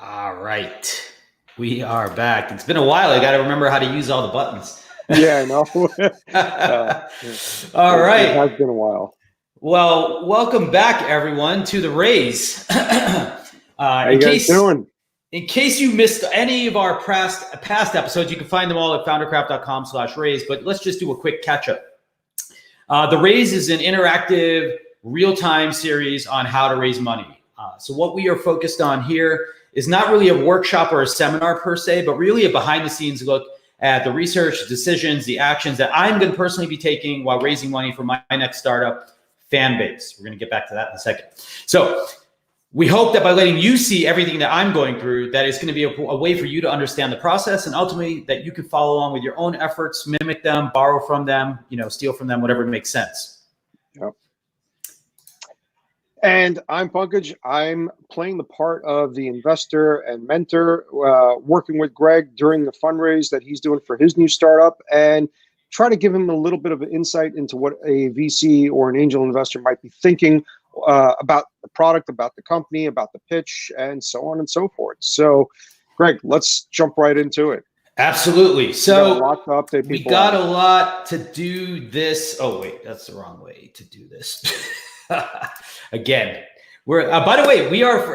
All right. We are back. It's been a while. I got to remember how to use all the buttons. Yeah, I know. All It right. has been a while. Well, welcome back, everyone, to the Raise. How you guys doing? In case you missed any of our past episodes, you can find them all at foundercraft.com/raise. But let's just do a quick catch up. The Raise is an interactive, real-time series on how to raise money. So what we are focused on here is not really a workshop or a seminar per se, but really a behind-the-scenes look at the research, decisions, the actions that I'm going to personally be taking while raising money for my next startup, Fanbase. We're going to get back to that in a second. So we hope that by letting you see everything that I'm going through, that it's going to be a way for you to understand the process, and ultimately that you can follow along with your own efforts, mimic them, borrow from them, steal from them, whatever makes sense. Yep. And I'm Pankaj. I'm playing the part of the investor and mentor, working with Greg during the fundraise that he's doing for his new startup, and try to give him a little bit of an insight into what a VC or an angel investor might be thinking about the product, about the company, about the pitch, and so on and so forth. So, Greg, let's jump right into it. Absolutely. So we got a lot to do this. Oh, wait, that's the wrong way to do this. Again, we're by the way, we are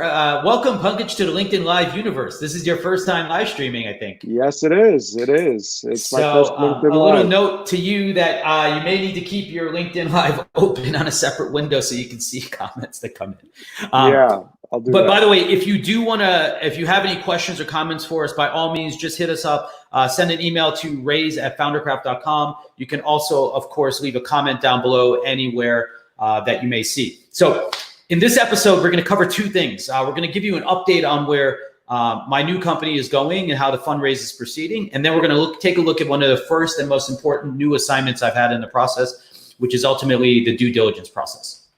welcome, Pankaj, to the LinkedIn Live universe. This is your first time live streaming, I think. Yes, it is. It is. It's my first LinkedIn Live. A little note to you that you may need to keep your LinkedIn Live open on a separate window so you can see comments that come in. Yeah, I'll do that. But by the way, if you have any questions or comments for us, by all means, just hit us up. Send an email to raise@foundercraft.com. You can also, of course, leave a comment down below anywhere that you may see. So in this episode, we're going to cover two things. We're going to give you an update on where my new company is going and how the fundraise is proceeding. And then we're going to take a look at one of the first and most important new assignments I've had in the process, which is ultimately the due diligence process.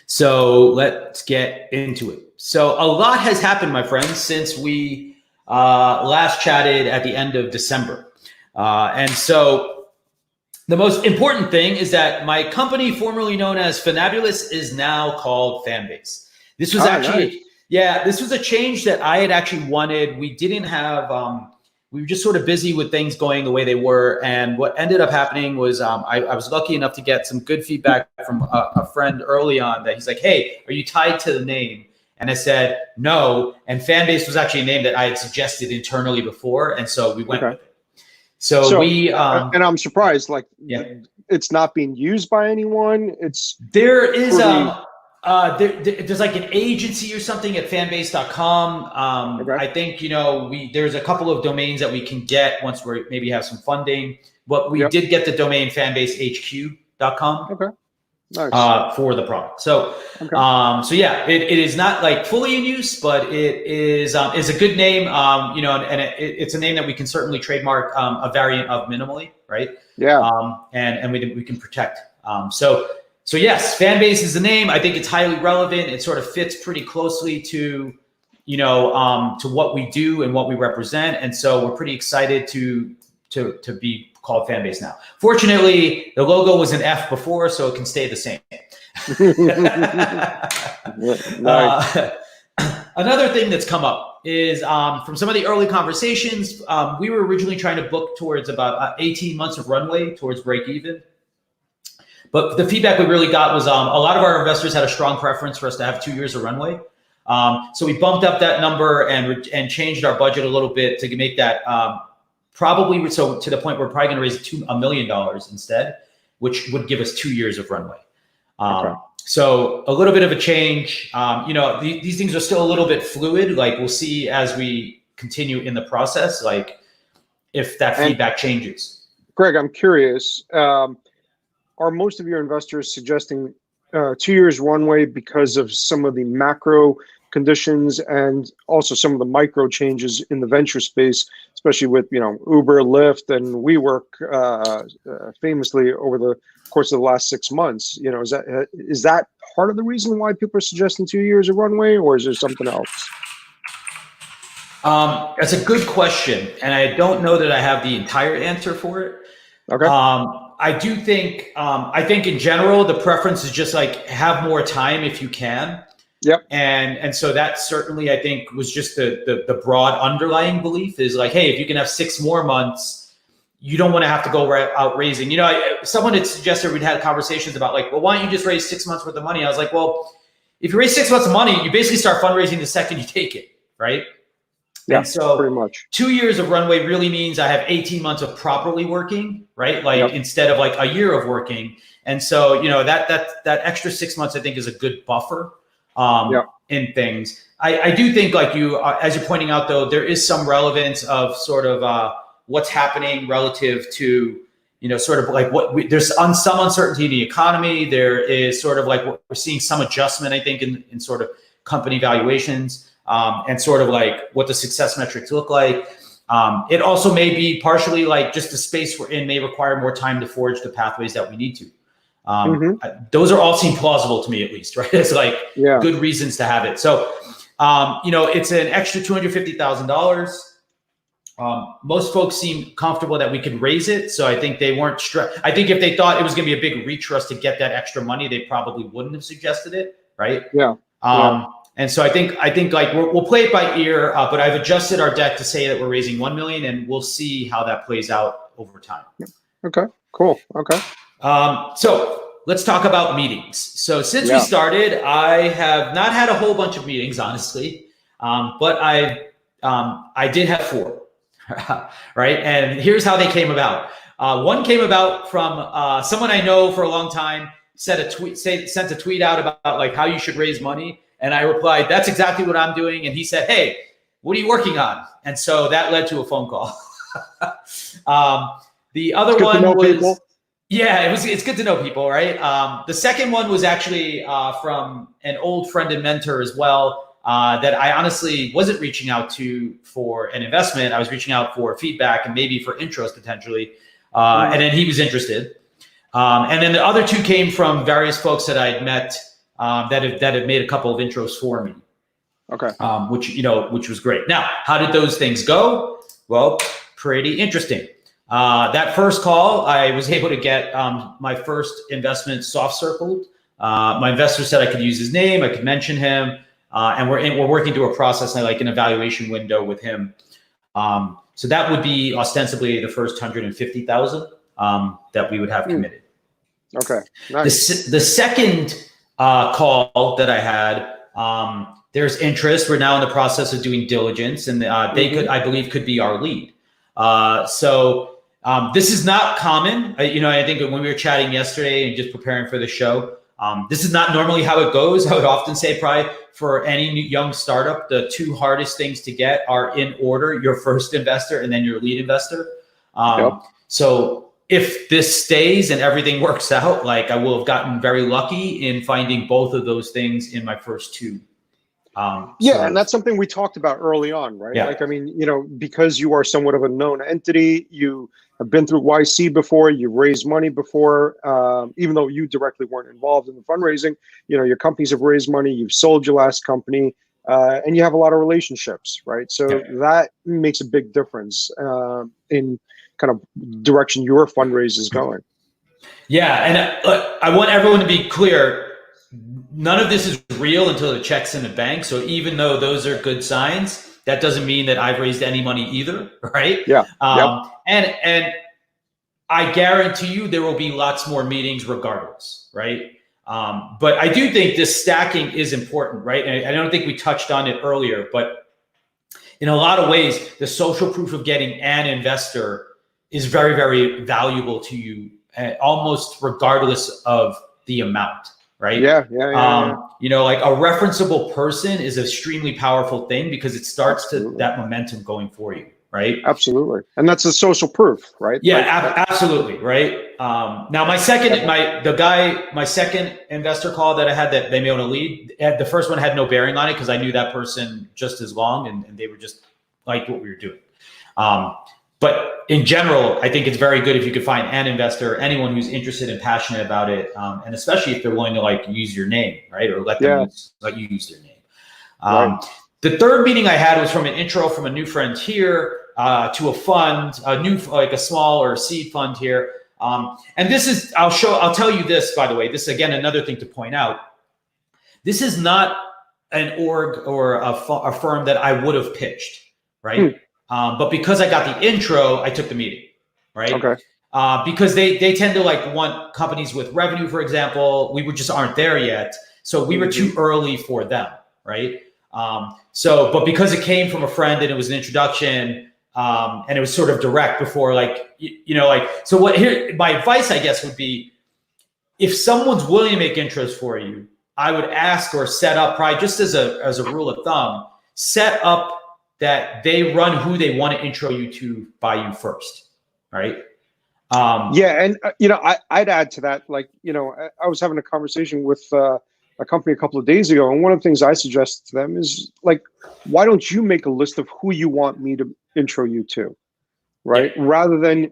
So let's get into it. So a lot has happened, my friends, since we last chatted at the end of December. And so the most important thing is that my company, formerly known as Finabulous, is now called Fanbase. This was this was a change that I had actually wanted. We didn't have, we were just sort of busy with things going the way they were. And what ended up happening was I was lucky enough to get some good feedback from a friend early on that he's like, hey, are you tied to the name? And I said, no. And Fanbase was actually a name that I had suggested internally before. And so we went with it. So we and I'm surprised, it's not being used by anyone. There's like an agency or something at fanbase.com. I think there's a couple of domains that we can get once we maybe have some funding. But we did get the domain fanbasehq.com. Okay. Nice. For the product. So it is not like fully in use, but it is a good name, and it's a name that we can certainly trademark a variant of minimally, right? Yeah. And we can protect. So yes, Fanbase is the name. I think it's highly relevant. It sort of fits pretty closely to what we do and what we represent. And so we're pretty excited to be called Fanbase now. Fortunately, the logo was an F before, so it can stay the same. Another thing that's come up is from some of the early conversations, we were originally trying to book towards about 18 months of runway towards break even. But the feedback we really got was a lot of our investors had a strong preference for us to have 2 years of runway. So we bumped up that number and changed our budget a little bit to make that probably so to the point where we're probably going to raise $1 million instead, which would give us 2 years of runway. So a little bit of a change. These things are still a little bit fluid. Like we'll see as we continue in the process, like if that feedback changes. Greg, I'm curious. Are most of your investors suggesting 2 years runway because of some of the macro conditions and also some of the micro changes in the venture space, especially with Uber, Lyft, and WeWork famously over the course of the last 6 months? Is that part of the reason why people are suggesting 2 years of runway, or is there something else? That's a good question, and I don't know that I have the entire answer for it. Okay. I do think, I think in general, the preference is just like have more time if you can. Yep. And so that certainly, I think, was just the broad underlying belief is like, hey, if you can have 6 more months, you don't want to have to go out raising. Someone had suggested, we'd had conversations about like, well, why don't you just raise 6 months worth of money? I was like, well, if you raise 6 months of money, you basically start fundraising the second you take it, right? Yeah, and so pretty much 2 years of runway really means I have 18 months of properly working, right? Like instead of like a year of working. And so, that extra 6 months, I think, is a good buffer in things. I do think, like as you're pointing out, though, there is some relevance of sort of what's happening relative to, sort of like there's some uncertainty in the economy. There is sort of like we're seeing some adjustment, I think, in sort of company valuations. And sort of like what the success metrics look like. It also may be partially like just the space we're in may require more time to forge the pathways that we need to. Those are all seem plausible to me, at least, right? It's like good reasons to have it. So, it's an extra $250,000. Most folks seem comfortable that we could raise it. So I think they weren't stressed. I think if they thought it was going to be a big reach for us to get that extra money, they probably wouldn't have suggested it, right? And so I think like we'll play it by ear, but I've adjusted our deck to say that we're raising 1 million, and we'll see how that plays out over time. Okay, cool. Okay. So let's talk about meetings. So since we started, I have not had a whole bunch of meetings, honestly, but I did have 4, right? And here's how they came about. One came about from someone I know for a long time. Sent a tweet out about like how you should raise money. And I replied, that's exactly what I'm doing. And he said, hey, what are you working on? And so that led to a phone call. The other one was, people. It's good to know people, right? The second one was actually from an old friend and mentor as well, that I honestly wasn't reaching out to for an investment. I was reaching out for feedback and maybe for intros potentially. And then he was interested. And then the other 2 came from various folks that I'd met that have made a couple of intros for me. Okay. Which was great. Now, how did those things go? Well, pretty interesting. That first call, I was able to get my first investment soft circled. My investor said I could use his name, I could mention him, and we're working through a process, like an evaluation window with him. So that would be ostensibly the first 150,000 that we would have committed. Okay. Nice. The second call that I had, there's interest. We're now in the process of doing diligence, and they I believe, could be our lead. So this is not common. I think when we were chatting yesterday and just preparing for the show, this is not normally how it goes. I would often say probably for any young startup, the 2 hardest things to get are in order: your first investor and then your lead investor. So if this stays and everything works out, like I will have gotten very lucky in finding both of those things in my first 2. And that's something we talked about early on, right? Like, I mean, because you are somewhat of a known entity, you have been through YC before, you've raised money before, even though you directly weren't involved in the fundraising, your companies have raised money, you've sold your last company, and you have a lot of relationships, right? So that makes a big difference in kind of direction your fundraise is going. And I want everyone to be clear. None of this is real until the check's in the bank. So even though those are good signs, that doesn't mean that I've raised any money either, right? And I guarantee you there will be lots more meetings regardless, right? But I do think this stacking is important, right? And I don't think we touched on it earlier, but in a lot of ways, the social proof of getting an investor is very, very valuable to you, almost regardless of the amount, right? Like a referenceable person is an extremely powerful thing because it starts to that momentum going for you, right? Absolutely. And that's a social proof, right? Absolutely, right? Now my second investor call that I had that they made on a lead, the first one had no bearing on it because I knew that person just as long and they were just liked what we were doing. But in general, I think it's very good if you could find an investor, anyone who's interested and passionate about it, and especially if they're willing to like use your name, right, or let them let you use their name. The third meeting I had was from an intro from a new friend here to a fund, a small or seed fund here, and this is I'll tell you this, by the way. This is again another thing to point out. This is not an org or a firm that I would have pitched, right? But because I got the intro, I took the meeting, right? Okay. Because they tend to like want companies with revenue, for example. We just aren't there yet, so we were too early for them, right? But because it came from a friend and it was an introduction, and it was sort of direct before, like so what here my advice, I guess, would be, if someone's willing to make intros for you, I would ask or set up, probably just as a rule of thumb, set up that they run who they want to intro you to by you first, right? Yeah, and I'd add to that, like, I was having a conversation with a company a couple of days ago, and one of the things I suggested to them is, like, why don't you make a list of who you want me to intro you to, right? Yeah. Rather than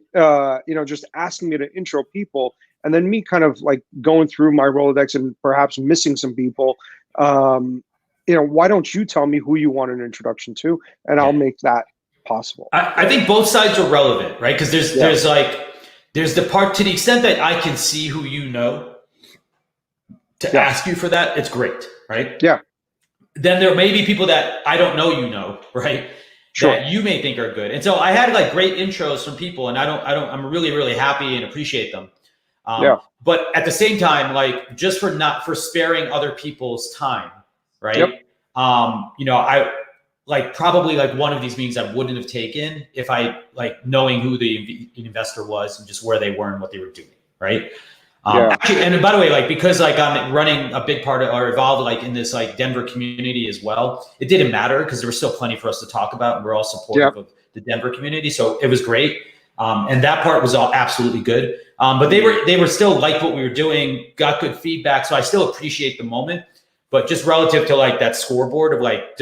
just asking me to intro people, and then me kind of like going through my Rolodex and perhaps missing some people. Why don't you tell me who you want an introduction to, and I'll make that possible. I think both sides are relevant, right? Because there's the part, to the extent that I can see who you know, to ask you for that, it's great, right? Yeah. Then there may be people that I don't know, right? Sure. That you may think are good. And so I had like great intros from people, and I'm really, really happy and appreciate them. But at the same time, like, just for sparing other people's time, right? Yep. I like probably like one of these meetings I wouldn't have taken if I like knowing who the investor was and just where they were and what they were doing, right? Actually, and by the way, like, because like I'm running a big part of, or involved like in this like Denver community as well, it didn't matter because there was still plenty for us to talk about, and we're all supportive of the Denver community, so it was great. And that part was all absolutely good. But they were still like what we were doing, got good feedback, so I still appreciate the moment. But just relative to like that scoreboard of like,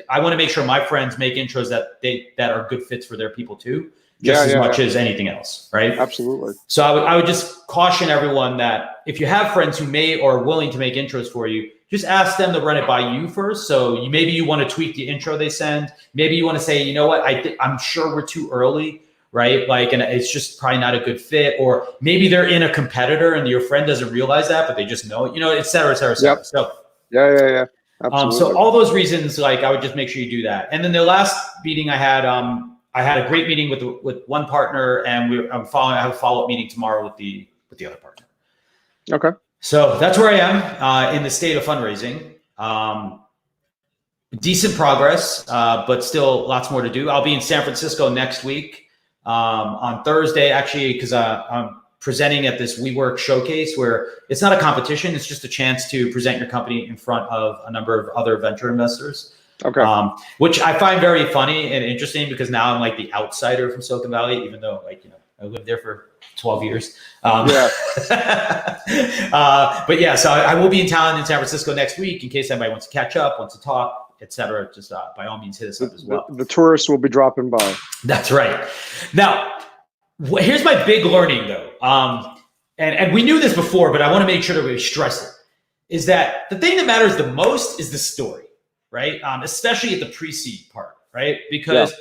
I want to make sure my friends make intros that are good fits for their people too, just as much as anything else, right? Absolutely. So I would just caution everyone that if you have friends who may or are willing to make intros for you, just ask them to run it by you first. So maybe you want to tweak the intro they send. Maybe you want to say, you know what, I'm sure we're too early, right? Like, and it's just probably not a good fit. Or maybe they're in a competitor and your friend doesn't realize that, but they just know it, et cetera, et cetera, et cetera. Yep. So yeah. Absolutely. So all those reasons, like, I would just make sure you do that. And then the last meeting I had a great meeting with one partner, and I have a follow-up meeting tomorrow with the other partner. Okay. So that's where I am in the state of fundraising. Decent progress, but still lots more to do. I'll be in San Francisco next week on Thursday, actually, because I'm presenting at this WeWork showcase, where it's not a competition. It's just a chance to present your company in front of a number of other venture investors. Okay. Which I find very funny and interesting, because now I'm like the outsider from Silicon Valley, even though I lived there for 12 years. But yeah, so I will be in town in San Francisco next week in case anybody wants to catch up, wants to talk, etc. Just by all means, hit us up as well. The tourists will be dropping by. That's right. Now, here's my big learning, though. And we knew this before, but I want to make sure that we stress it, is that the thing that matters the most is the story, right? Especially at the pre-seed part, right? Because,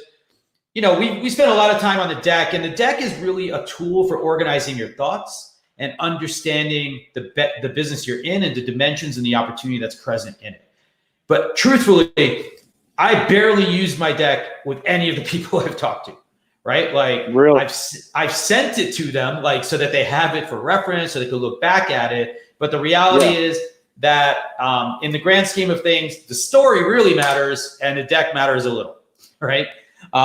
we spent a lot of time on the deck, and the deck is really a tool for organizing your thoughts and understanding the business you're in and the dimensions and the opportunity that's present in it. But truthfully, I barely use my deck with any of the people I've talked to. Right? Like, really? I've sent it to them, like, so that they have it for reference, so they could look back at it. But the reality is that in the grand scheme of things, the story really matters and the deck matters a little, right?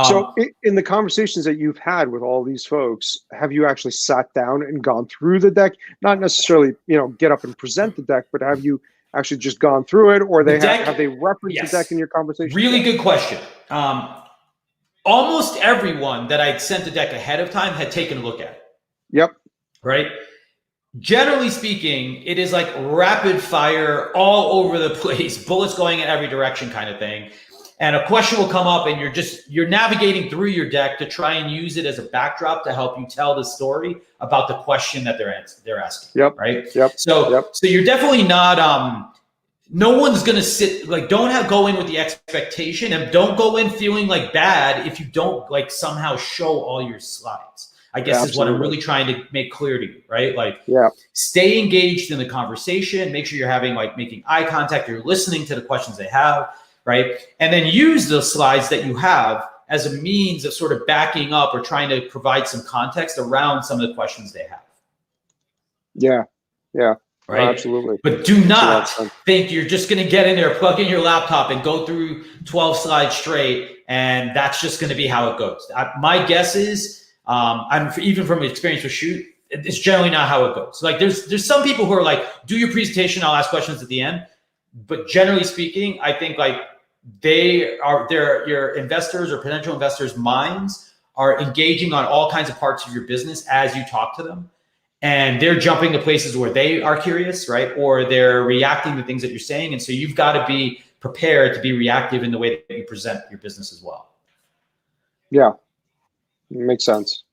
So in the conversations that you've had with all these folks, have you actually sat down and gone through the deck? Not necessarily, get up and present the deck, but have you actually just gone through it, or have they referenced the deck in your conversation? Really good question. Almost everyone that I'd sent the deck ahead of time had taken a look at it. Yep. Right? Generally speaking, it is like rapid fire, all over the place, bullets going in every direction kind of thing. And a question will come up, and you're navigating through your deck to try and use it as a backdrop to help you tell the story about the question that they're asking. Yep. Right? Yep. So you're definitely not no one's going to sit, like, go in with the expectation, and don't go in feeling like bad if you don't, like, somehow show all your slides. I guess is what I'm Absolutely. really trying to make clear to you, right? Like, Yeah. stay engaged in the conversation, make sure you're having like making eye contact, you're listening to the questions they have, right? And then use the slides that you have as a means of sort of backing up or trying to provide some context around some of the questions they have. Yeah. Yeah. Right. Absolutely. But do not So think you're just going to get in there, plug in your laptop and go through 12 slides straight. And that's just going to be how it goes. My guess is, even from experience with Shoot, it's generally not how it goes. Like there's some people who are like, do your presentation, I'll ask questions at the end. But generally speaking, I think like your investors or potential investors' minds are engaging on all kinds of parts of your business as you talk to them. And they're jumping to places where they are curious, right? Or they're reacting to things that you're saying. And so you've got to be prepared to be reactive in the way that you present your business as well. Yeah, makes sense.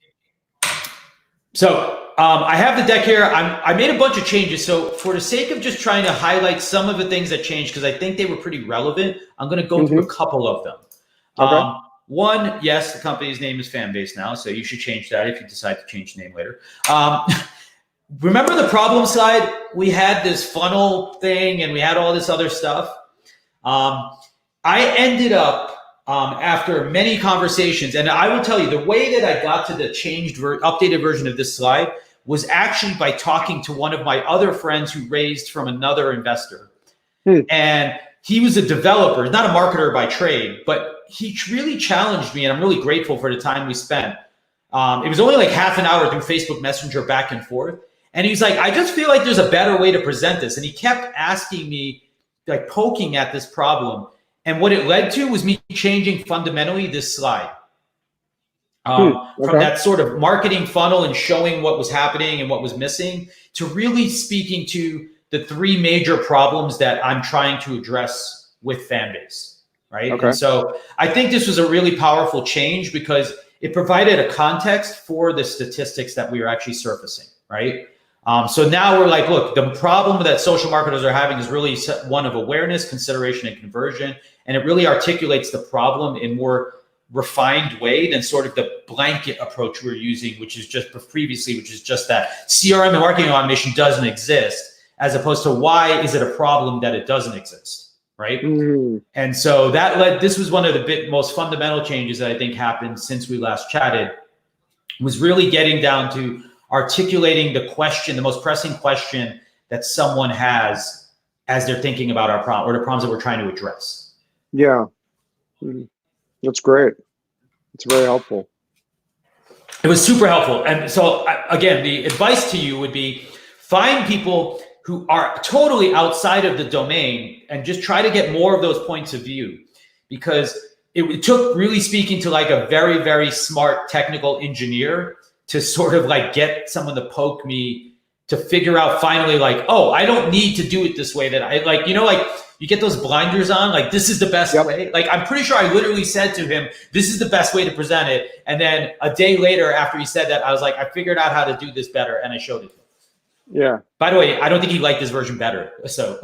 So I have the deck here. I made a bunch of changes. So for the sake of just trying to highlight some of the things that changed, because I think they were pretty relevant, I'm going to go through a couple of them. Okay. One, yes, the company's name is Fanbase now, so you should change that if you decide to change the name later. Remember the problem slide? We had this funnel thing and we had all this other stuff. I ended up, after many conversations, and I will tell you, the way that I got to the updated version of this slide was actually by talking to one of my other friends who raised from another investor. And he was a developer, not a marketer by trade, but he really challenged me, and I'm really grateful for the time we spent. It was only like half an hour through Facebook Messenger back and forth. And he's like, I just feel like there's a better way to present this. And he kept asking me, like poking at this problem. And what it led to was me changing fundamentally this slide. From that sort of marketing funnel and showing what was happening and what was missing to really speaking to the three major problems that I'm trying to address with Fanbase, right? Okay. And so I think this was a really powerful change because it provided a context for the statistics that we were actually surfacing, right? So now we're like, look, the problem that social marketers are having is really one of awareness, consideration, and conversion. And it really articulates the problem in more refined way than sort of the blanket approach we're using, which is just previously, which is just that CRM and marketing automation doesn't exist, as opposed to why is it a problem that it doesn't exist, right? And so this was one of the most fundamental changes that I think happened since we last chatted, was really getting down to articulating the question, the most pressing question that someone has as they're thinking about our problem or the problems that we're trying to address. Yeah, that's great. It's very helpful. It was super helpful. And so again, the advice to you would be find people who are totally outside of the domain and just try to get more of those points of view, because it took really speaking to like a very, very smart technical engineer to sort of like get someone to poke me to figure out finally like, oh, I don't need to do it this way that I like, like you get those blinders on, like this is the best way. Like I'm pretty sure I literally said to him, this is the best way to present it. And then a day later after he said that, I was like, I figured out how to do this better. And I showed it. Yeah. By the way, I don't think he liked this version better. So,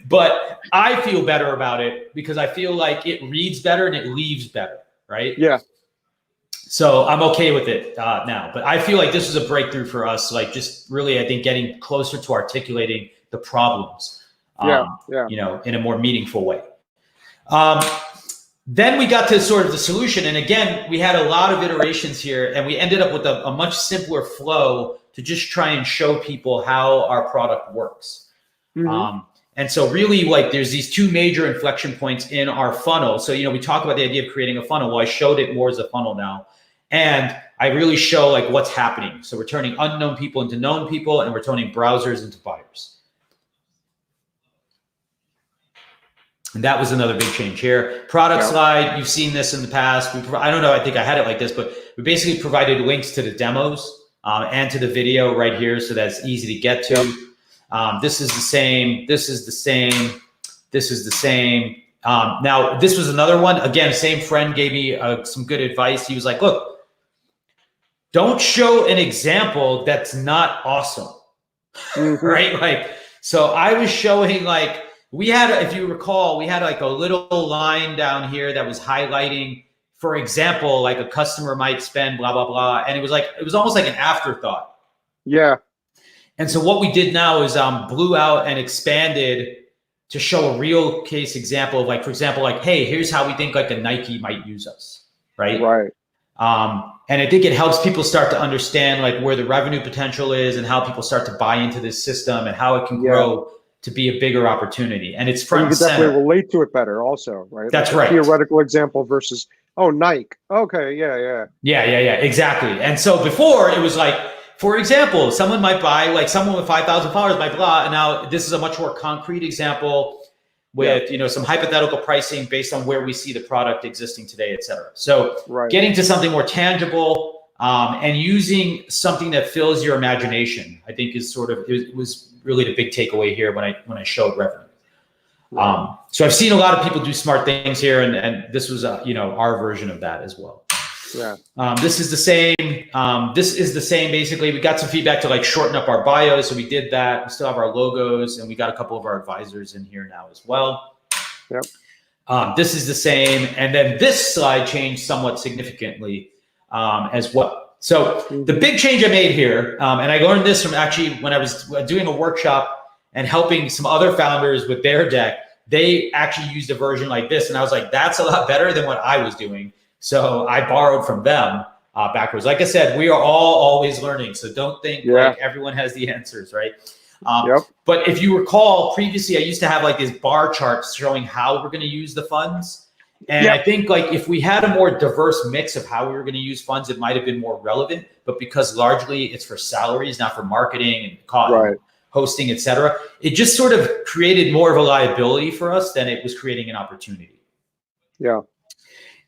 but I feel better about it because I feel like it reads better and it leaves better. Right. Yeah. So I'm okay with it now, but I feel like this was a breakthrough for us. Like just really, I think getting closer to articulating the problems, in a more meaningful way. Then we got to sort of the solution. And again, we had a lot of iterations here and we ended up with a much simpler flow to just try and show people how our product works. And so really like there's these two major inflection points in our funnel. So, we talk about the idea of creating a funnel. Well, I showed it more as a funnel now. And I really show like what's happening. So we're turning unknown people into known people and we're turning browsers into buyers. And that was another big change here. Product slide, you've seen this in the past. I don't know, I think I had it like this, but we basically provided links to the demos and to the video right here. So that's easy to get to. This is the same. This is the same. This is the same. Now, this was another one. Again, same friend gave me some good advice. He was like, look, don't show an example that's not awesome, right? Like, so I was showing if you recall, we had like a little line down here that was highlighting for example, like a customer might spend blah, blah, blah. And it was almost like an afterthought. Yeah. And so what we did now is blew out and expanded to show a real case example of, like, for example, like, hey, here's how we think like a Nike might use us, right? Right. And I think it helps people start to understand like where the revenue potential is and how people start to buy into this system and how it can grow to be a bigger opportunity. And it's front and center. You can definitely relate to it better also, right? That's like right. Theoretical example versus, oh, Nike. Okay, yeah, exactly. And so before it was like, for example, someone might buy, like someone with 5,000 followers might blah, and now this is a much more concrete example with some hypothetical pricing based on where we see the product existing today, et cetera. So getting to something more tangible and using something that fills your imagination, I think is it was really the big takeaway here when I showed revenue. So I've seen a lot of people do smart things here, and this was our version of that as well. Yeah. This is the same. Basically, we got some feedback to like shorten up our bios, so we did that. We still have our logos, and we got a couple of our advisors in here now as well. Yep. This is the same, and then this slide changed somewhat significantly as well. So the big change I made here, and I learned this from actually when I was doing a workshop and helping some other founders with their deck. They actually used a version like this, and I was like, that's a lot better than what I was doing. So I borrowed from them backwards. Like I said, we are all always learning. So don't think like everyone has the answers, right? But if you recall, previously I used to have like these bar charts showing how we're going to use the funds. And I think like if we had a more diverse mix of how we were going to use funds, it might have been more relevant. But because largely it's for salaries, not for marketing and cost, hosting, et cetera, it just sort of created more of a liability for us than it was creating an opportunity. Yeah.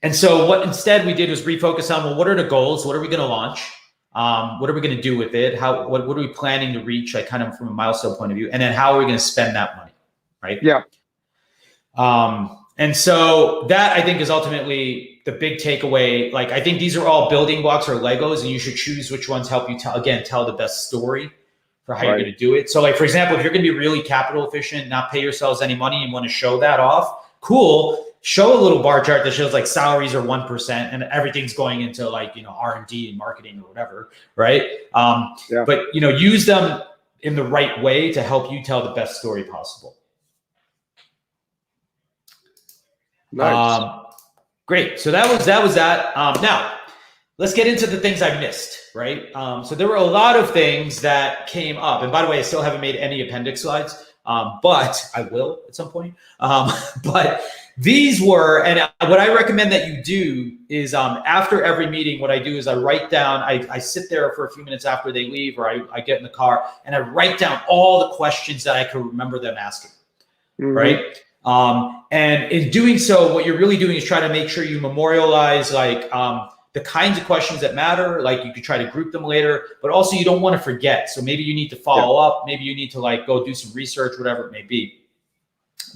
And so what instead we did was refocus on, well, what are the goals? What are we going to launch? What are we going to do with it? What are we planning to reach, like kind of from a milestone point of view? And then how are we going to spend that money, right? Yeah. And so that I think is ultimately the big takeaway. Like I think these are all building blocks or Legos, and you should choose which ones help you tell the best story for how you're going to do it. So like, for example, if you're going to be really capital efficient, not pay yourselves any money and want to show that off, cool. Show a little bar chart that shows like salaries are 1% and everything's going into like, R&D and marketing or whatever. Right. But, use them in the right way to help you tell the best story possible. Nice. Great. So that was that. Now let's get into the things I missed. Right. So there were a lot of things that came up, and by the way, I still haven't made any appendix slides, but I will at some point. But these were, and what I recommend that you do is after every meeting, what I do is I write down, I sit there for a few minutes after they leave, or I get in the car and I write down all the questions that I can remember them asking, right? And in doing so, what you're really doing is try to make sure you memorialize like the kinds of questions that matter. Like you could try to group them later, but also you don't want to forget. So maybe you need to follow up. Maybe you need to like go do some research, whatever it may be.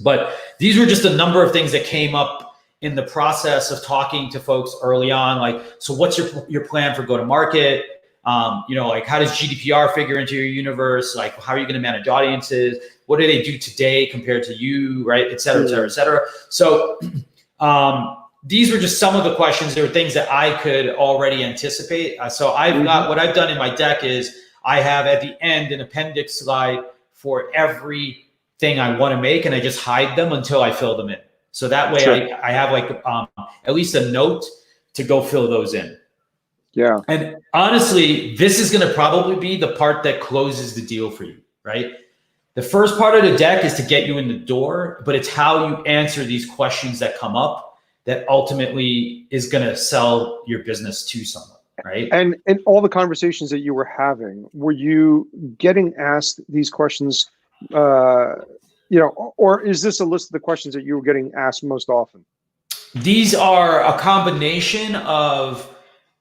But these were just a number of things that came up in the process of talking to folks early on. Like, so what's your plan for go-to-market? Like how does GDPR figure into your universe? Like, how are you going to manage audiences? What do they do today compared to you, right? Et cetera, et cetera, et cetera. So these were just some of the questions. There were things that I could already anticipate. So I've got, what I've done in my deck is I have at the end an appendix slide for every thing I want to make, and I just hide them until I fill them in. So that way I have like at least a note to go fill those in. Yeah. And honestly, this is going to probably be the part that closes the deal for you, right? The first part of the deck is to get you in the door, but it's how you answer these questions that come up that ultimately is going to sell your business to someone, right? And in all the conversations that you were having, were you getting asked these questions, or is this a list of the questions that you were getting asked most often? These are a combination of,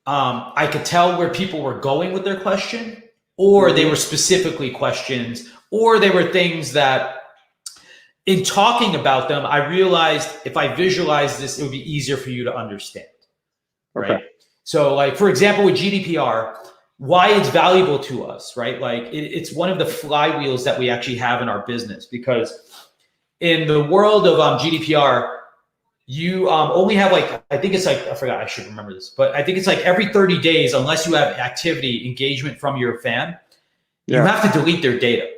I could tell where people were going with their question, or they were specifically questions, or they were things that in talking about them, I realized if I visualize this, it would be easier for you to understand, right? So like, for example, with GDPR, why it's valuable to us, right? Like it's one of the flywheels that we actually have in our business, because in the world of GDPR, you only have like, I think it's like, I forgot, I should remember this, but I think it's like every 30 days, unless you have activity, engagement from your fan, you have to delete their data,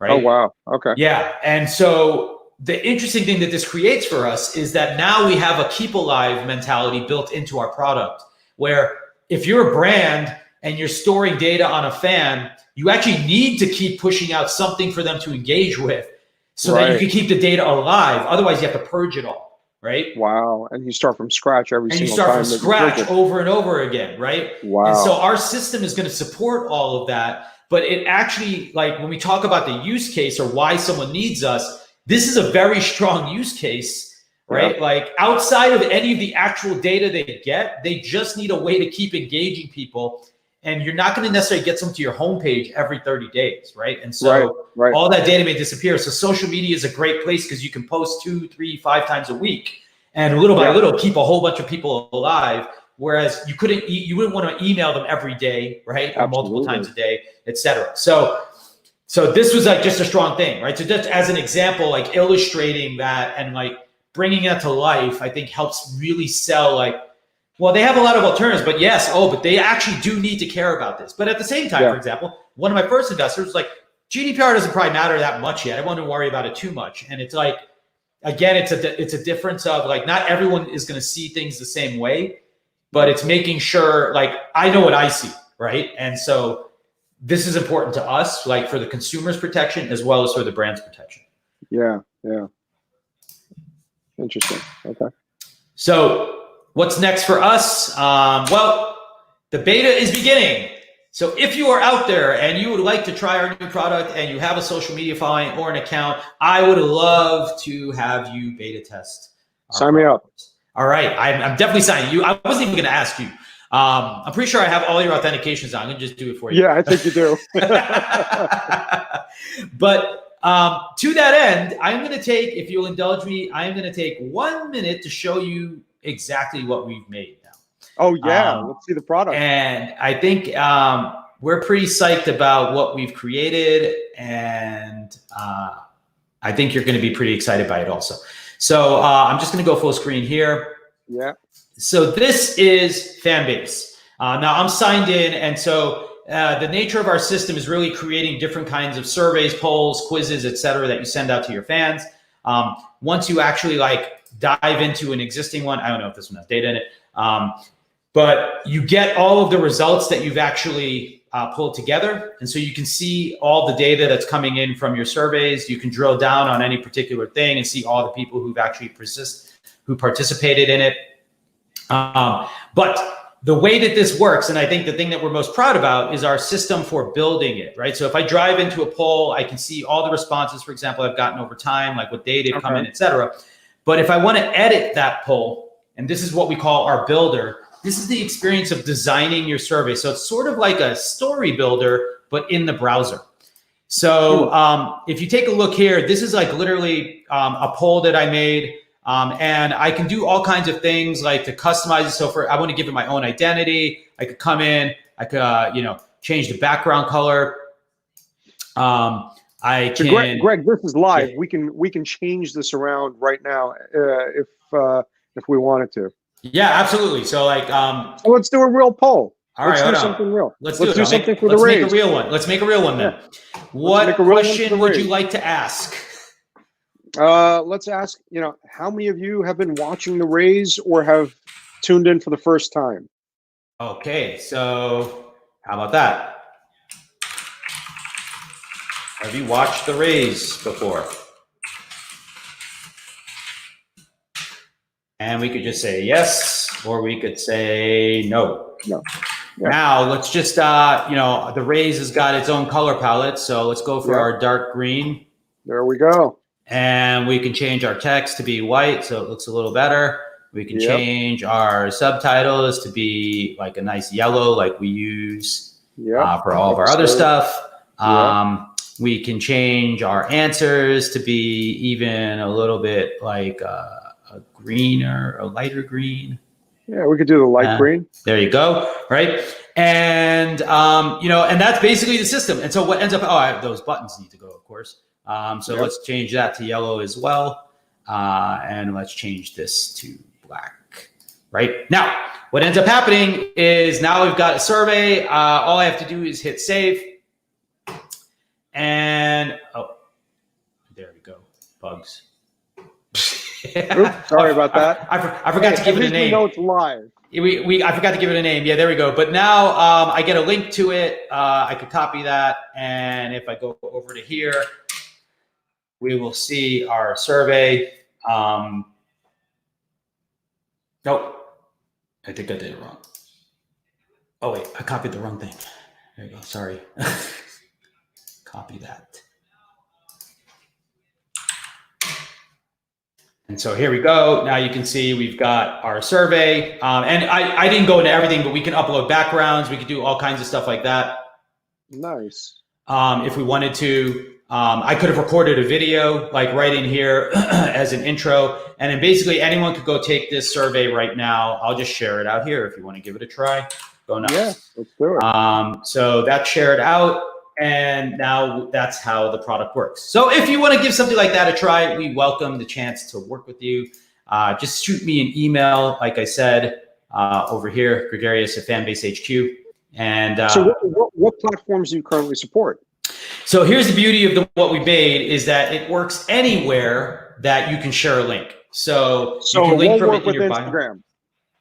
right? Oh, wow. Okay. Yeah. And so the interesting thing that this creates for us is that now we have a keep alive mentality built into our product, where if you're a brand and you're storing data on a fan, you actually need to keep pushing out something for them to engage with so that you can keep the data alive. Otherwise, you have to purge it all, right? Wow. And you start from scratch every single time. And you start from scratch over and over again, right? Wow. And so our system is going to support all of that. But it actually, like when we talk about the use case or why someone needs us, this is a very strong use case, right? Like outside of any of the actual data they get, they just need a way to keep engaging people. And you're not going to necessarily get them to your homepage every 30 days, right? And so all that data may disappear. So social media is a great place because you can post 2, 3, 5 times a week, and little by little keep a whole bunch of people alive. Whereas you wouldn't want to email them every day, right? Or multiple times a day, et cetera. So this was like just a strong thing, right? So just as an example, like illustrating that and like bringing that to life, I think helps really sell like, well, they have a lot of alternatives, but yes, but they actually do need to care about this. But at the same time, for example, one of my first investors was like, GDPR doesn't probably matter that much yet. I wouldn't worry about it too much. And it's like, again, it's a difference of like, not everyone is going to see things the same way, but it's making sure like I know what I see, right? And so this is important to us, like for the consumer's protection as well as for the brand's protection. Yeah. Interesting. Okay. So what's next for us? Well, the beta is beginning. So if you are out there and you would like to try our new product and you have a social media following or an account, I would love to have you beta test. Sign me up. All right. I'm definitely signing you. I wasn't even going to ask you. I'm pretty sure I have all your authentications on. I'm going to just do it for you. Yeah, I think you do. But to that end, I'm going to take, if you'll indulge me, I'm going to take 1 minute to show you exactly what we've made now. Oh, yeah. Let's see the product. And I think we're pretty psyched about what we've created. And I think you're going to be pretty excited by it also. So I'm just going to go full screen here. Yeah. So this is Fanbase. Now I'm signed in. And so the nature of our system is really creating different kinds of surveys, polls, quizzes, et cetera, that you send out to your fans. Once you actually like dive into an existing one, I don't know if this one has data in it, but you get all of the results that you've actually pulled together. And so you can see all the data that's coming in from your surveys. You can drill down on any particular thing and see all the people who've actually participated in it. But the way that this works, and I think the thing that we're most proud about, is our system for building it, right? So if I drive into a poll, I can see all the responses, for example, I've gotten over time, like what day they've come in, et cetera. But if I want to edit that poll, and this is what we call our builder, this is the experience of designing your survey. So it's sort of like a story builder, but in the browser. So if you take a look here, this is like literally a poll that I made. And I can do all kinds of things like to customize it. So I want to give it my own identity. I could come in, I could, change the background color. Greg, this is live. Yeah. We can change this around right now if we wanted to. Yeah, absolutely. So like, so let's do a real poll. All right, let's do something real. Let's do something for the raise. Let's make a real one. Let's make a real one then. Yeah. What question would you like to ask? Let's ask, how many of you have been watching the raise or have tuned in for the first time? Okay, so how about that? Have you watched the raise before? And we could just say yes, or we could say no. No. Yeah. Now let's just, the raise has got its own color palette. So let's go for our dark green. There we go. And we can change our text to be white, so it looks a little better. We can change our subtitles to be like a nice yellow, like we use for all of our other stuff. We can change our answers to be even a little bit like a green or a lighter green. Yeah, we could do the light green. There you go, right? And, and that's basically the system. And so what ends up, those buttons need to go, of course. So let's change that to yellow as well. And let's change this to black. Right now, what ends up happening is now we've got a survey. All I have to do is hit save. And oh, there we go. Bugs. Oops, sorry about that. I forgot to give it a name. We know it's live. I forgot to give it a name. Yeah, there we go. But now I get a link to it. I could copy that. And if I go over to here, we will see our survey. Nope. I think I did it wrong. Oh, wait. I copied the wrong thing. There you go. Sorry. Copy that. And so here we go. Now you can see we've got our survey. And I didn't go into everything, but we can upload backgrounds. We could do all kinds of stuff like that. Nice. If we wanted to. I could have recorded a video like right in here as an intro. And then basically anyone could go take this survey right now. I'll just share it out here if you want to give it a try. Go nuts. Yeah, let's do it. So that's shared out. And now that's how the product works. So if you want to give something like that a try, we welcome the chance to work with you. Just shoot me an email, like I said, over here, Gregarious at Fanbase HQ. And so what platforms do you currently support? So here's the beauty of what we made is that it works anywhere that you can share a link. So you can link from it in your bio.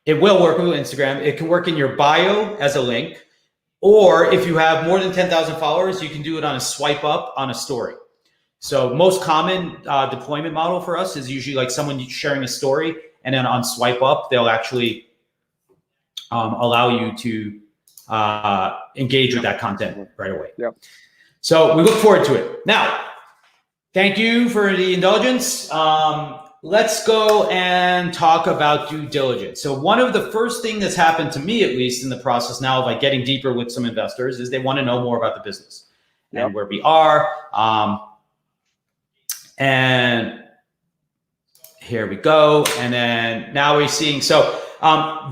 It will work with Instagram. It can work in your bio as a link. Or if you have more than 10,000 followers, you can do it on a swipe up on a story. So most common deployment model for us is usually like someone sharing a story, and then on swipe up, they'll actually allow you to engage with that content right away. Yep. So we look forward to it. Now, thank you for the indulgence. Let's go and talk about due diligence. So one of the first things that's happened to me, at least in the process now of like getting deeper with some investors, is they want to know more about the business and where we are. And here we go. And then now we're seeing, so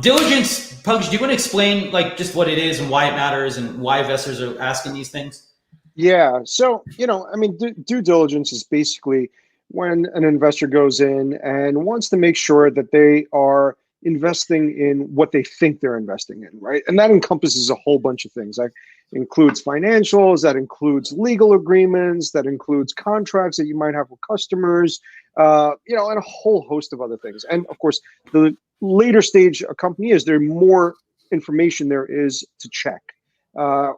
diligence, Punks, do you want to explain like just what it is and why it matters and why investors are asking these things? Yeah. So, I mean, due diligence is basically when an investor goes in and wants to make sure that they are investing in what they think they're investing in, right? And that encompasses a whole bunch of things. That includes financials, that includes legal agreements, that includes contracts that you might have with customers, and a whole host of other things. And of course, the later stage a company is, there more information there is to check.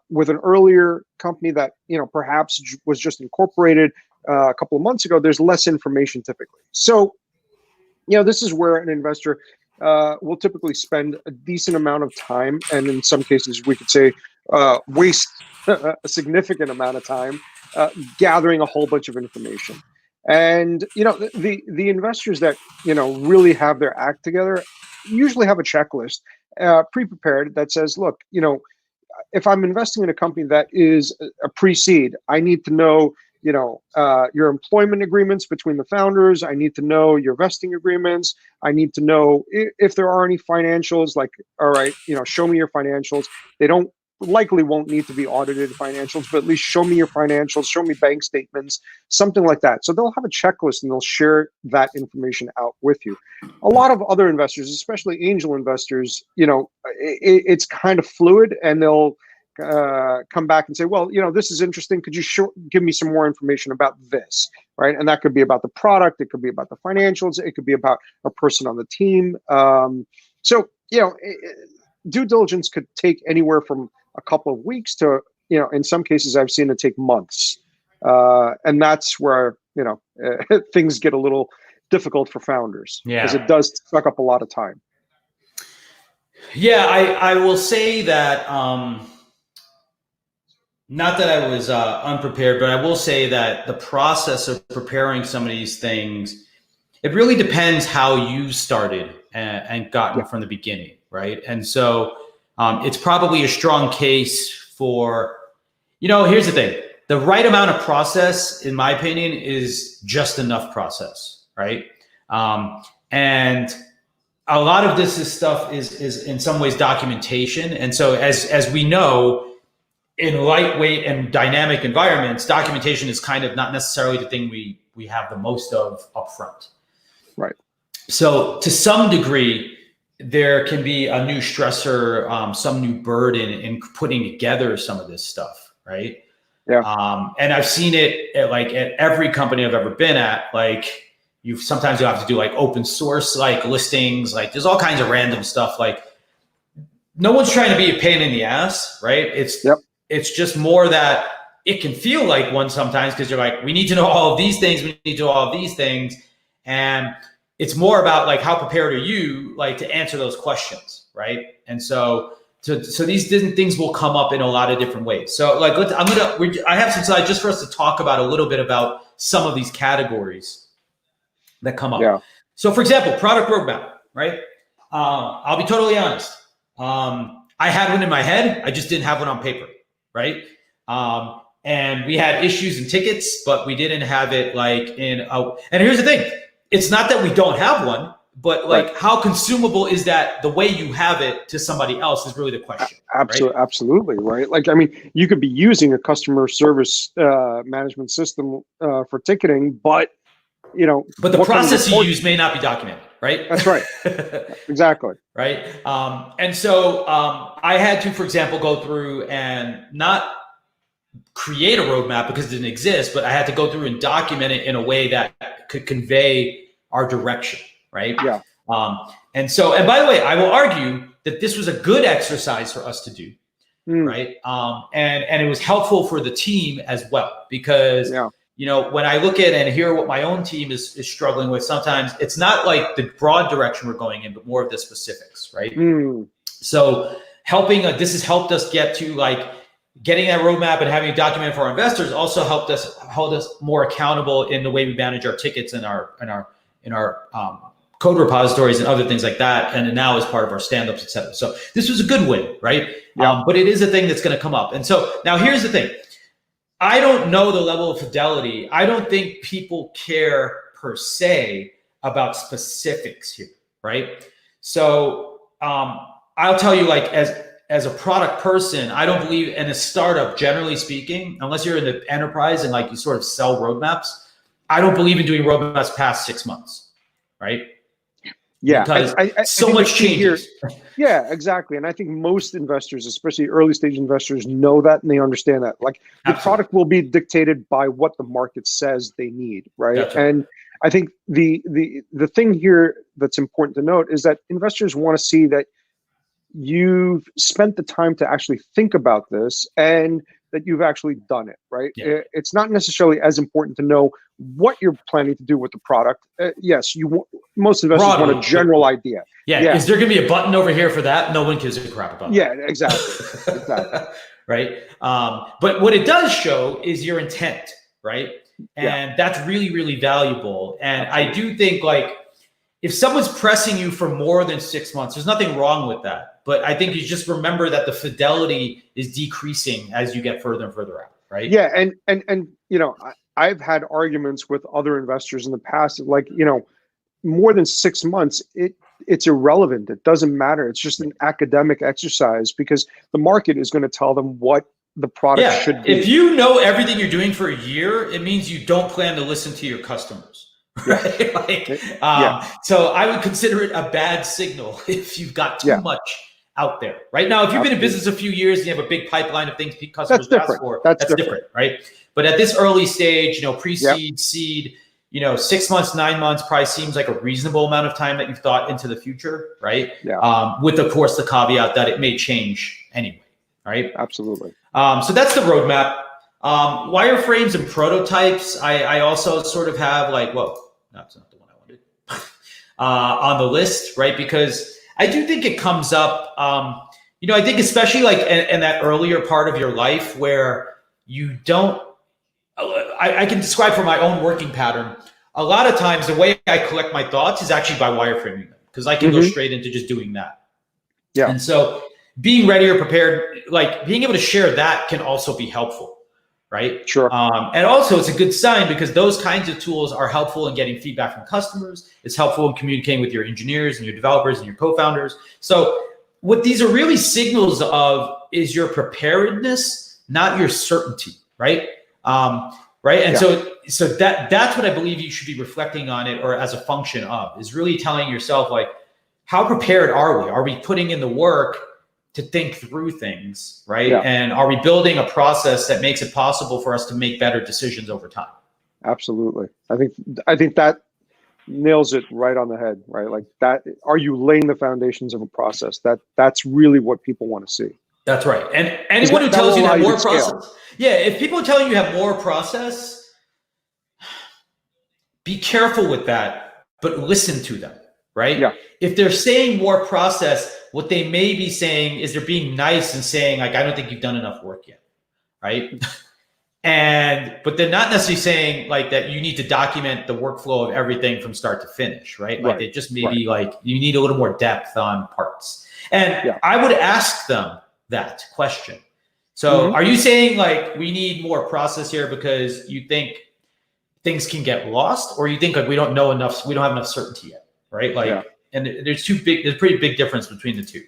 With an earlier company that, perhaps was just incorporated a couple of months ago, there's less information typically. So, this is where an investor will typically spend a decent amount of time, and in some cases we could say waste a significant amount of time gathering a whole bunch of information. And the investors that really have their act together usually have a checklist pre-prepared that says, look, if I'm investing in a company that is a pre-seed, I need to know your employment agreements between the founders. I need to know your vesting agreements. I need to know if there are any financials, like, all right, show me your financials. They likely won't need to be audited financials, but at least show me your financials, show me bank statements, something like that. So they'll have a checklist and they'll share that information out with you. A lot of other investors, especially angel investors, it's kind of fluid, and they'll come back and say, well, this is interesting. Could you give me some more information about this, right? And that could be about the product. It could be about the financials. It could be about a person on the team. So, due diligence could take anywhere from a couple of weeks to, in some cases I've seen it take months. And that's where, things get a little difficult for founders, because it does suck up a lot of time. Yeah, I will say that, not that I was unprepared, but I will say that the process of preparing some of these things, it really depends how you started and gotten from the beginning, right? And so it's probably a strong case for, here's the thing. The right amount of process, in my opinion, is just enough process, right? And a lot of this stuff is in some ways documentation. And so as we know, in lightweight and dynamic environments, documentation is kind of not necessarily the thing we have the most of upfront. Right. So to some degree, there can be a new stressor, some new burden in putting together some of this stuff, right? Yeah. And I've seen it at every company I've ever been at. Like sometimes you have to do like open source like listings, like there's all kinds of random stuff. Like no one's trying to be a pain in the ass, right? It's just more that it can feel like one sometimes because you're like, we need to know all of these things, we need to know all of these things, and it's more about like how prepared are you like to answer those questions, right? And so these different things will come up in a lot of different ways. So like I have some slides just for us to talk about a little bit about some of these categories that come up. Yeah. So for example, product roadmap, right? I'll be totally honest. I had one in my head, I just didn't have one on paper, right? And we had issues and tickets, but we didn't have it like and here's the thing. It's not that we don't have one, but like how consumable is that the way you have it to somebody else is really the question. Absolutely. Right? Absolutely. Right. Like, I mean, you could be using a customer service management system for ticketing, but but the process you use may not be documented, right? That's right. Exactly. Right. And so I had to, for example, go through and not create a roadmap because it didn't exist, but I had to go through and document it in a way that could convey our direction, right? Yeah. And by the way, I will argue that this was a good exercise for us to do, right? And it was helpful for the team as well, because when I look at and hear what my own team is struggling with, sometimes it's not like the broad direction we're going in, but more of the specifics, right? So this has helped us get to like getting that roadmap and having it documented for our investors also helped us hold us more accountable in the way we manage our tickets and our code repositories and other things like that. And now as part of our stand-ups, et cetera. So this was a good win, right? Yeah. But it is a thing that's going to come up. And so now here's the thing. I don't know the level of fidelity. I don't think people care per se about specifics here, right? So I'll tell you, like, as a product person, I don't believe in a startup, generally speaking, unless you're in the enterprise and like you sort of sell roadmaps, I don't believe in doing roadmaps past 6 months, right? Yeah, because I so much changes. Yeah, exactly. And I think most investors, especially early stage investors, know that and they understand that. Like the product will be dictated by what the market says they need, right? That's right. And I think the thing here that's important to note is that investors want to see that you've spent the time to actually think about this and that you've actually done it, right? Yeah. It's not necessarily as important to know what you're planning to do with the product. Yes, most investors want a general idea. Yeah. Is there going to be a button over here for that? No one gives a crap about that. Yeah, exactly. Right. But what it does show is your intent, right? And that's really, really valuable. And I do think, like, if someone's pressing you for more than 6 months, there's nothing wrong with that. But I think you just remember that the fidelity is decreasing as you get further and further out, right? Yeah, and I've had arguments with other investors in the past, like, more than 6 months, it's irrelevant. It doesn't matter. It's just an academic exercise because the market is going to tell them what the product should be. If you know everything you're doing for a year, it means you don't plan to listen to your customers. Right? So I would consider it a bad signal if you've got too much out there. Right now, if you've been in business a few years and you have a big pipeline of things customers ask for, that's different, right? But at this early stage, pre-seed, seed, 6 months, 9 months probably seems like a reasonable amount of time that you've thought into the future, right? Yeah. With, of course, the caveat that it may change anyway, right? Absolutely. So that's the roadmap. Wireframes and prototypes, I also sort of have like, that's not the one I wanted, on the list, right? Because I do think it comes up, I think especially like in that earlier part of your life where you don't, I can describe from my own working pattern. A lot of times the way I collect my thoughts is actually by wireframing them because I can go straight into just doing that. Yeah. And so being ready or prepared, like being able to share that can also be helpful. Right. Sure. And also it's a good sign because those kinds of tools are helpful in getting feedback from customers. It's helpful in communicating with your engineers and your developers and your co-founders. So what these are really signals of is your preparedness, not your certainty. Right. And so so that's what I believe you should be reflecting on it, or as a function of, is really telling yourself, like, how prepared are we? Are we putting in the work to think through things, right? Yeah. And are we building a process that makes it possible for us to make better decisions over time? Absolutely. I think that nails it right on the head, right? Like that. Are you laying the foundations of a process? That's really what people want to see. That's right. And anyone who tells you to have more process, if people are telling you have more process, be careful with that, but listen to them, right? Yeah. If they're saying more process, what they may be saying is they're being nice and saying, like, I don't think you've done enough work yet, right? But they're not necessarily saying like that you need to document the workflow of everything from start to finish, right? Like it just may be like you need a little more depth on parts. And I would ask them that question. So are you saying like we need more process here because you think things can get lost, or you think like we don't know enough, we don't have enough certainty yet, right? Like, and there's a pretty big difference between the two.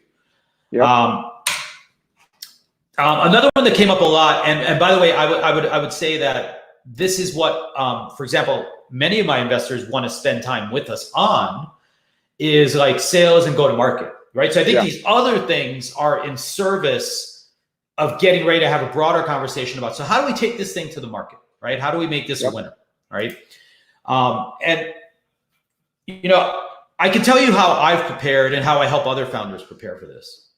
Another one that came up a lot, and by the way, I would say that this is what, for example, many of my investors want to spend time with us on, is like sales and go to market, right? So I think these other things are in service of getting ready to have a broader conversation about, so how do we take this thing to the market, right? How do we make this a winner, right? And you know, I can tell you how I've prepared and how I help other founders prepare for this.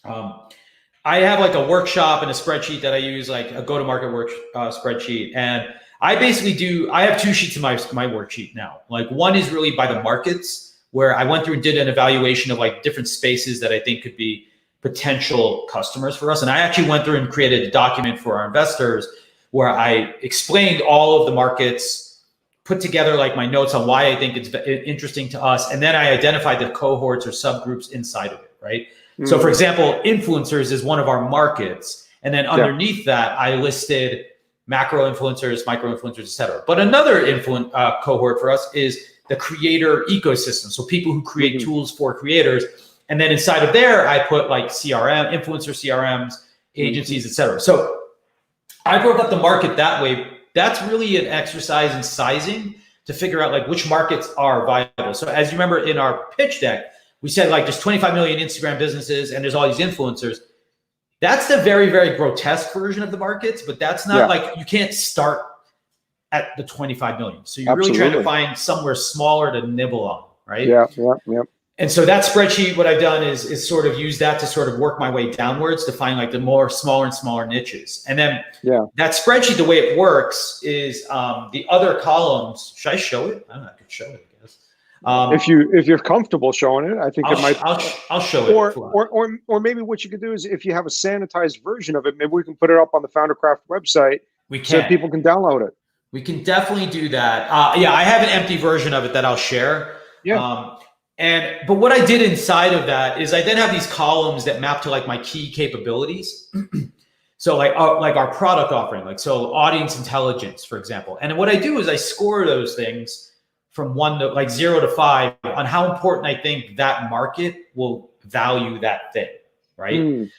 I have like a workshop and a spreadsheet that I use, like a go-to-market spreadsheet. And I basically I have two sheets in my worksheet now. Like one is really by the markets, where I went through and did an evaluation of like different spaces that I think could be potential customers for us. And I actually went through and created a document for our investors where I explained all of the markets, put together like my notes on why I think it's interesting to us. And then I identified the cohorts or subgroups inside of it, right? So for example, influencers is one of our markets. And then underneath that, I listed macro influencers, micro influencers, et cetera. But another cohort for us is the creator ecosystem. So people who create tools for creators. And then inside of there, I put like CRM, influencer CRMs, agencies, et cetera. So I broke up the market that way. That's really an exercise in sizing to figure out like which markets are viable. So as you remember in our pitch deck, we said like there's 25 million Instagram businesses and there's all these influencers. That's the very, very grotesque version of the markets, but that's not like, you can't start at the 25 million. So you're really trying to find somewhere smaller to nibble on, right? Yeah. And so that spreadsheet, what I've done is sort of use that to sort of work my way downwards to find like the more smaller and smaller niches. And then that spreadsheet, the way it works is the other columns. Should I show it? I don't know, I could show it, I guess. If you're comfortable showing it, I think it might. I'll show it. Or maybe what you could do is, if you have a sanitized version of it, maybe we can put it up on the Foundercraft website so people can download it. We can definitely do that. I have an empty version of it that I'll share. But what I did inside of that is I then have these columns that map to like my key capabilities. So like our product offering, like so audience intelligence, for example. And what I do is I score those things from 1 to like 0 to 5 on how important I think that market will value that thing, right?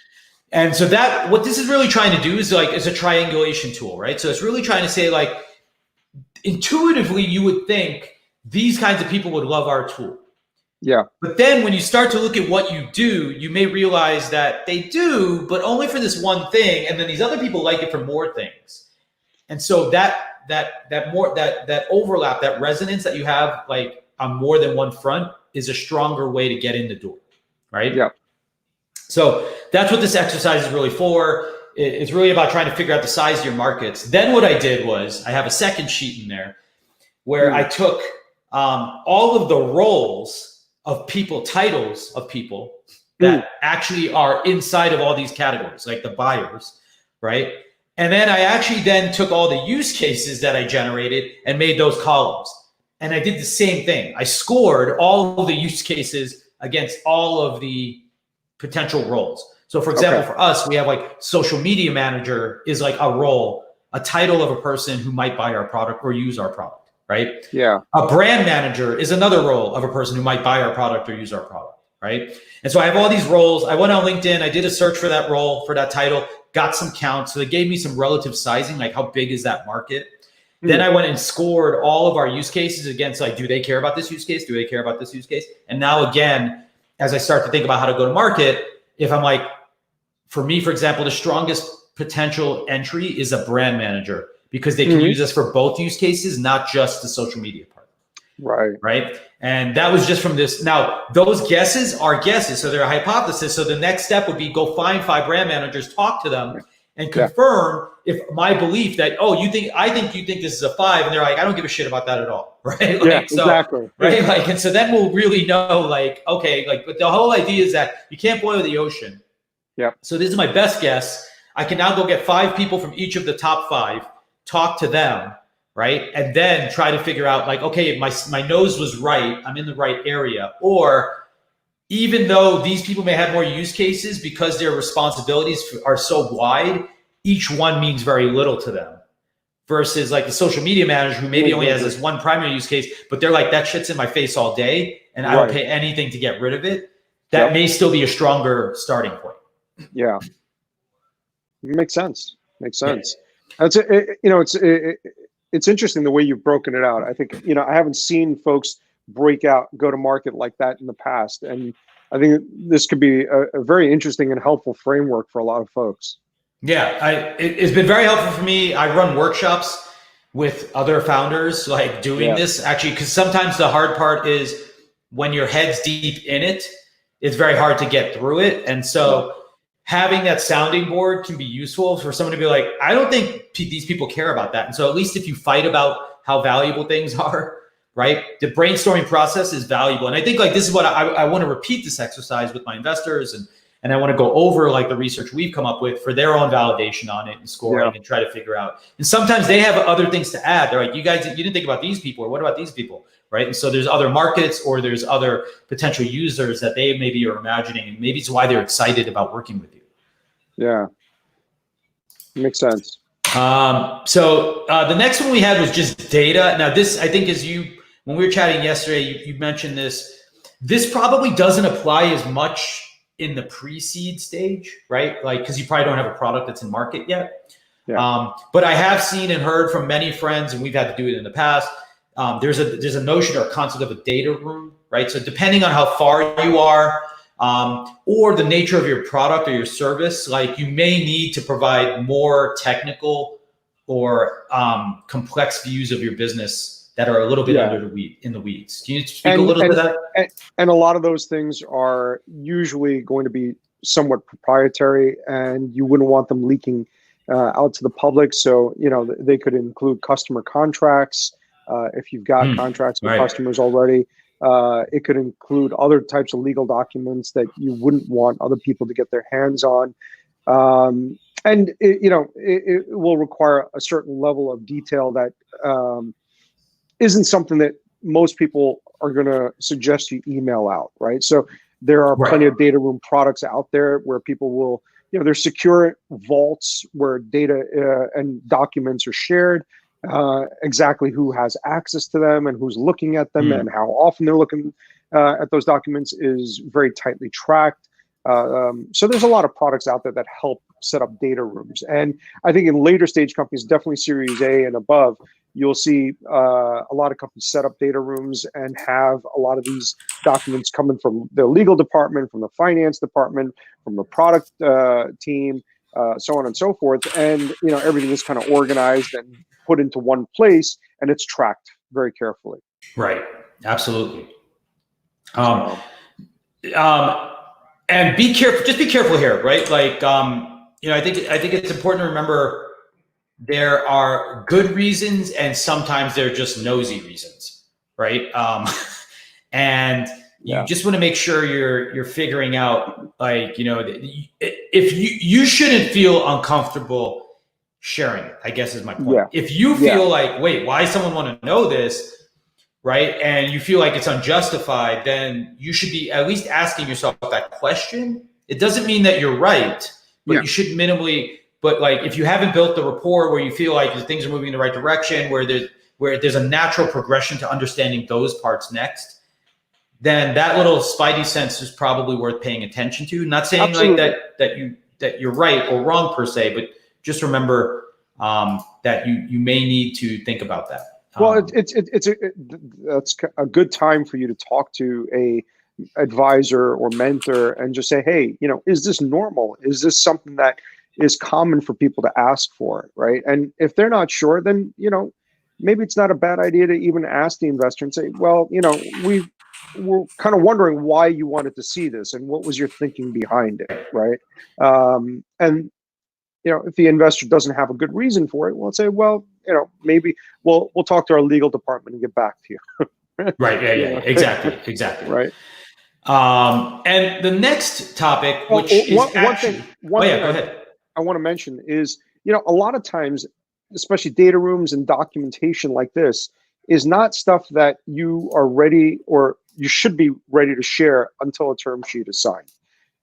And so that what this is really trying to do is like is a triangulation tool, right? So it's really trying to say like intuitively you would think these kinds of people would love our tool. But then when you start to look at what you do, you may realize that they do, but only for this one thing. And then these other people like it for more things. And so that overlap, that resonance that you have like on more than one front is a stronger way to get in the door, right? So that's what this exercise is really for. It's really about trying to figure out the size of your markets. Then what I did was I have a second sheet in there where I took all of the roles of people, titles of people that actually are inside of all these categories, like the buyers, right? And then I actually then took all the use cases that I generated and made those columns. And I did the same thing. I scored all of the use cases against all of the potential roles. So for example, for us, we have like social media manager is like a role, a title of a person who might buy our product or use our product, right? A brand manager is another role of a person who might buy our product or use our product, right? And so I have all these roles. I went on LinkedIn, I did a search for that role, for that title, got some counts. So they gave me some relative sizing, like how big is that market? Then I went and scored all of our use cases against like, do they care about this use case? Do they care about this use case? And now again, as I start to think about how to go to market, if I'm like, for me, for example, the strongest potential entry is a brand manager because they can use us for both use cases, not just the social media part. Right. And that was just from this. Now, those guesses are guesses. So they're a hypothesis. So the next step would be go find 5 brand managers, talk to them and confirm if my belief that, I think you think this is a 5. And they're like, I don't give a shit about that at all. Right. Like, exactly. Right. Like, and so then we'll really know like, okay, like, but the whole idea is that you can't boil the ocean. Yeah. So this is my best guess. I can now go get 5 people from each of the top 5, talk to them, right? And then try to figure out like, okay, my nose was right. I'm in the right area. Or even though these people may have more use cases because their responsibilities are so wide, each one means very little to them. Versus like the social media manager who maybe only has this one primary use case, but they're like, that shit's in my face all day and I don't pay anything to get rid of it. That may still be a stronger starting point. Yeah. Makes sense. That's it's interesting the way you've broken it out. I think, I haven't seen folks go to market like that in the past. And I think this could be a very interesting and helpful framework for a lot of folks. Yeah, it's been very helpful for me. I run workshops with other founders like doing this actually, because sometimes the hard part is when your head's deep in it, it's very hard to get through it. And so having that sounding board can be useful for someone to be like, I don't think these people care about that. And so at least if you fight about how valuable things are, right? The brainstorming process is valuable. And I think like this is what I want to repeat this exercise with my investors and I want to go over like the research we've come up with for their own validation on it and scoring and try to figure out. And sometimes they have other things to add. They're like, you didn't think about these people or what about these people? Right. And so there's other markets or there's other potential users that they maybe are imagining. And maybe it's why they're excited about working with you. Yeah. Makes sense. So the next one we had was just data. Now this, I think when we were chatting yesterday, you mentioned this. This probably doesn't apply as much in the pre-seed stage, right? Like, because you probably don't have a product that's in market yet. Yeah. But I have seen and heard from many friends, and we've had to do it in the past. There's a notion or a concept of a data room, right? So depending on how far you are, or the nature of your product or your service, like you may need to provide more technical or complex views of your business that are a little bit in the weeds. Can you speak a little to that? And a lot of those things are usually going to be somewhat proprietary, and you wouldn't want them leaking out to the public. So, they could include customer contracts. If you've got contracts with customers already, it could include other types of legal documents that you wouldn't want other people to get their hands on. And it will require a certain level of detail that isn't something that most people are going to suggest you email out, right? So there are plenty of data room products out there where people will, there's secure vaults where data and documents are shared. Exactly who has access to them and who's looking at them and how often they're looking at those documents is very tightly tracked. So there's a lot of products out there that help set up data rooms. And I think in later stage companies, definitely Series A and above, you'll see a lot of companies set up data rooms and have a lot of these documents coming from the legal department, from the finance department, from the product team, so on and so forth. And, everything is kind of organized and put into one place, and it's tracked very carefully. Right. Absolutely. And be careful, just be careful here, right? Like, I think it's important to remember there are good reasons and sometimes they're just nosy reasons, right? And you just want to make sure you're figuring out, like, if you shouldn't feel uncomfortable sharing it, I guess is my point. Yeah. If you feel like, wait, why does someone want to know this? Right. And you feel like it's unjustified, then you should be at least asking yourself that question. It doesn't mean that you're right, but you should minimally, but like, if you haven't built the rapport where you feel like things are moving in the right direction, where there's a natural progression to understanding those parts next, then that little spidey sense is probably worth paying attention to. Not saying like that you're right or wrong per se, but just remember, that you may need to think about that. Well, that's a good time for you to talk to a advisor or mentor and just say, hey, is this normal? Is this something that is common for people to ask for, right? And if they're not sure, then maybe it's not a bad idea to even ask the investor and say, well, we're kind of wondering why you wanted to see this and what was your thinking behind it, right? And if the investor doesn't have a good reason for it, we'll say, well, maybe we'll talk to our legal department and get back to you. Right. Yeah. Exactly. Right. And the next topic, which is one thing go ahead. I want to mention is, a lot of times, especially data rooms and documentation like this, is not stuff that you are ready or you should be ready to share until a term sheet is signed,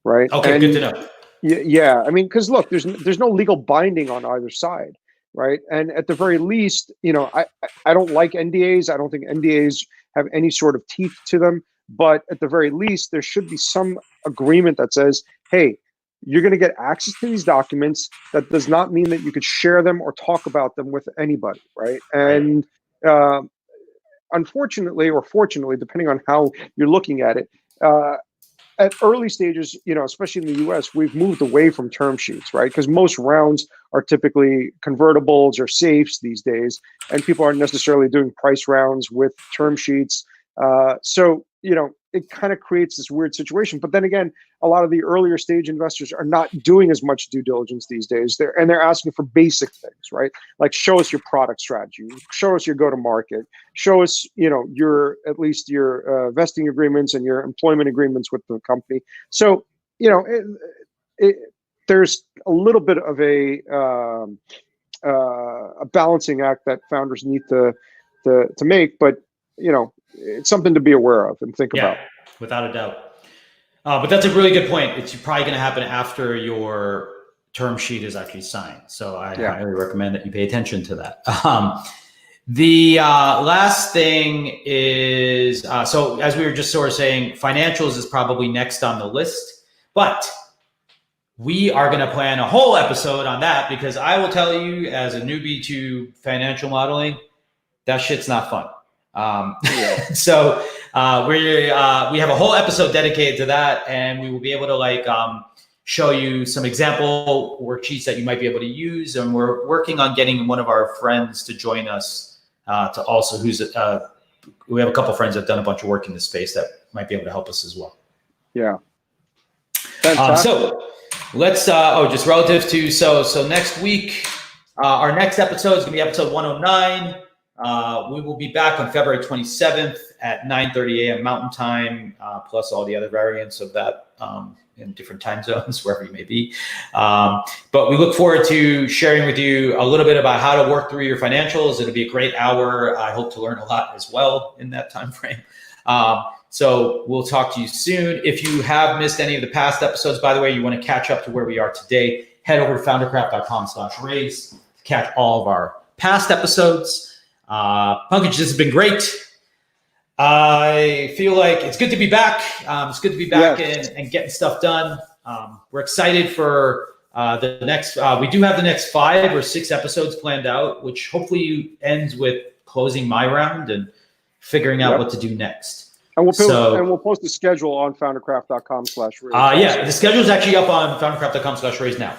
right? Okay, good to know. Yeah, I mean, because look, there's no legal binding on either side, right? And at the very least, I don't like NDAs. I don't think NDAs have any sort of teeth to them. But at the very least, there should be some agreement that says, hey, you're going to get access to these documents. That does not mean that you could share them or talk about them with anybody, right? And unfortunately, or fortunately, depending on how you're looking at it, at early stages, especially in the US, we've moved away from term sheets, right? Because most rounds are typically convertibles or safes these days, and people aren't necessarily doing price rounds with term sheets. So, it kind of creates this weird situation. But then again, a lot of the earlier stage investors are not doing as much due diligence these days. They're asking for basic things, right? Like, show us your product strategy, show us your go-to-market, show us, your vesting agreements and your employment agreements with the company. So, there's a little bit of a balancing act that founders need to make, but it's something to be aware of and think about. Without a doubt. But that's a really good point. It's probably going to happen after your term sheet is actually signed. So I highly recommend that you pay attention to that. The last thing is, so as we were just sort of saying, financials is probably next on the list, but we are going to plan a whole episode on that, because I will tell you, as a newbie to financial modeling, that shit's not fun. So we have a whole episode dedicated to that, and we will be able to show you some example worksheets that you might be able to use. And we're working on getting one of our friends to join us to also we have a couple of friends that have done a bunch of work in this space that might be able to help us as well. Yeah. So let's just relative to so next week, our next episode is gonna be episode 109. We will be back on February 27th at 9:30 a.m. Mountain Time, plus all the other variants of that in different time zones, wherever you may be. But we look forward to sharing with you a little bit about how to work through your financials. It'll be a great hour. I hope to learn a lot as well in that time frame. So we'll talk to you soon. If you have missed any of the past episodes, by the way, you want to catch up to where we are today, head over to foundercraft.com/raise to catch all of our past episodes. Pankaj, this has been great. I feel like it's good to be back. It's good to be back and getting stuff done. We're excited for the next. We do have the next 5 or 6 episodes planned out, which hopefully ends with closing my round and figuring out what to do next. And we'll post the schedule on foundercraft.com/raise. The schedule is actually up on foundercraft.com/raise now.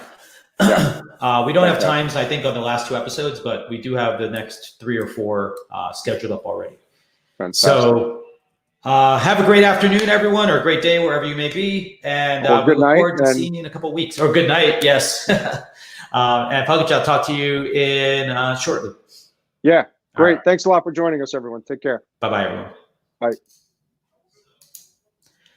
We don't have times, I think, on the last 2 episodes, but we do have the next 3 or 4 scheduled up already. Fantastic. So have a great afternoon, everyone, or a great day wherever you may be. And we look forward to seeing you in a couple of weeks. Or good night, yes. And Pankaj, I'll talk to you in shortly. Yeah, great. Right. Thanks a lot for joining us, everyone. Take care. Bye-bye, everyone. Bye.